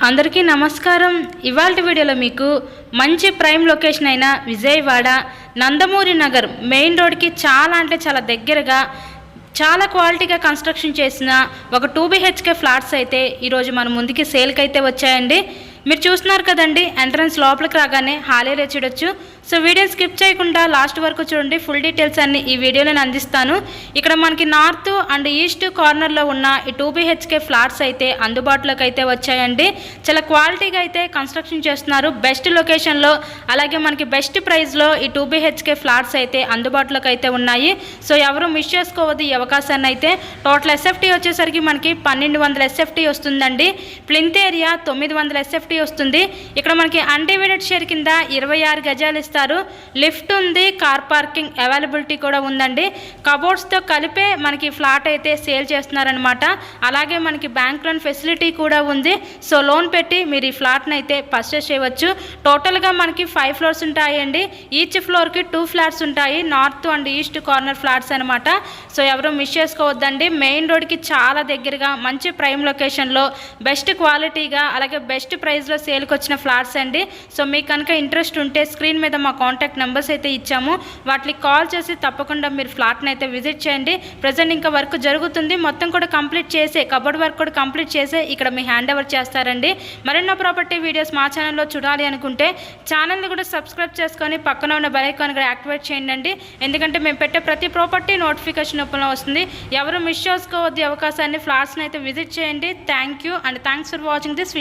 అందరికీ నమస్కారం. ఇవాల్టి వీడియోలో మీకు మంచి ప్రైమ్ లొకేషన్ అయిన విజయవాడ నందమూరి నగర్ మెయిన్ రోడ్కి చాలా అంటే చాలా దగ్గరగా చాలా క్వాలిటీగా కన్స్ట్రక్షన్ చేసిన ఒక 2 BHK ఫ్లాట్స్ అయితే ఈరోజు మన ముందుకి సేల్కి అయితే వచ్చాయండి. మీరు చూస్తున్నారు కదండి, ఎంట్రన్స్ లోపలికి రాగానే హాల్ ఏరియా చూడొచ్చు. సో వీడియో స్కిప్ చేయకుండా లాస్ట్ వరకు చూడండి. ఫుల్ డీటెయిల్స్ అన్ని ఈ వీడియోలో నేను అందిస్తాను. ఇక్కడ మనకి నార్త్ అండ్ ఈస్ట్ కార్నర్లో ఉన్న ఈ 2 BHK ఫ్లాట్స్ అయితే అందుబాటులోకి అయితే వచ్చాయండి. చాలా క్వాలిటీగా అయితే కన్స్ట్రక్షన్ చేస్తున్నారు, బెస్ట్ లొకేషన్లో, అలాగే మనకి బెస్ట్ ప్రైస్లో ఈ 2 BHK ఫ్లాట్స్ అయితే అందుబాటులోకి అయితే ఉన్నాయి. సో ఎవరు మిస్ చేసుకోవద్దు ఈ అవకాశాన్ని అయితే. టోటల్ SFT వచ్చేసరికి మనకి 1200 SFT వస్తుందండి. ప్లింత్ ఏరియా 900 SFT వస్తుంది. ఇక్కడ మనకి అన్డివైడెడ్ షేర్ కింద 26 గజాలు ఇస్తారు. లిఫ్ట్ ఉంది, కార్ పార్కింగ్ అవైలబిలిటీ కూడా ఉందండి. కబోర్డ్స్తో కలిపే మనకి ఫ్లాట్ అయితే సేల్ చేస్తున్నారనమాట. అలాగే మనకి బ్యాంక్ లోన్ ఫెసిలిటీ కూడా ఉంది. సో లోన్ పెట్టి మీరు ఈ ఫ్లాట్ని అయితే పర్చేస్ చేయవచ్చు. టోటల్గా మనకి 5 ఫ్లోర్స్ ఉంటాయండి. ఈచ్ ఫ్లోర్కి 2 ఫ్లాట్స్ ఉంటాయి, north and east corner flats అనమాట. సో ఎవరు మిస్ చేసుకోవద్దండి. మెయిన్ రోడ్కి చాలా దగ్గరగా మంచి ప్రైమ్ లొకేషన్లో బెస్ట్ క్వాలిటీగా అలాగే బెస్ట్ ప్రైస్లో సేల్కి వచ్చిన ఫ్లాట్స్ అండి. సో మీకు కనుక ఇంట్రెస్ట్ ఉంటే స్క్రీన్ మీద మా కాంటాక్ట్ నెంబర్స్ అయితే ఇచ్చాము, వాటికి కాల్ చేసి తప్పకుండా మీరు ఫ్లాట్ని అయితే విజిట్ చేయండి. ప్రజెంట్ ఇంకా వర్క్ జరుగుతుంది, మొత్తం కూడా కంప్లీట్ చేసే కబోర్డ్ వర్క్ కూడా కంప్లీట్ చేసే ఇక్కడ మీ హ్యాండ్ ఓవర్ చేస్తారండి. మరెన్నో ప్రాపర్టీ వీడియోస్ మా ఛానల్లో చూడాలి అనుకుంటే ఛానల్ని కూడా సబ్స్క్రైబ్ చేసుకొని పక్కన ఉన్న బెల్ ఐకాన్ కూడా యాక్టివేట్ చేయండి. ఎందుకంటే మేము పెట్టే ప్రతి ప్రాపర్టీ నోటిఫికేషన్ రూపంలో వస్తుంది. ఎవరు మిస్ చేసుకోవద్దు అవకాశాన్ని. ఫ్లాట్స్ని అయితే విజిట్ చేయండి. Thank you and thanks for watching this video.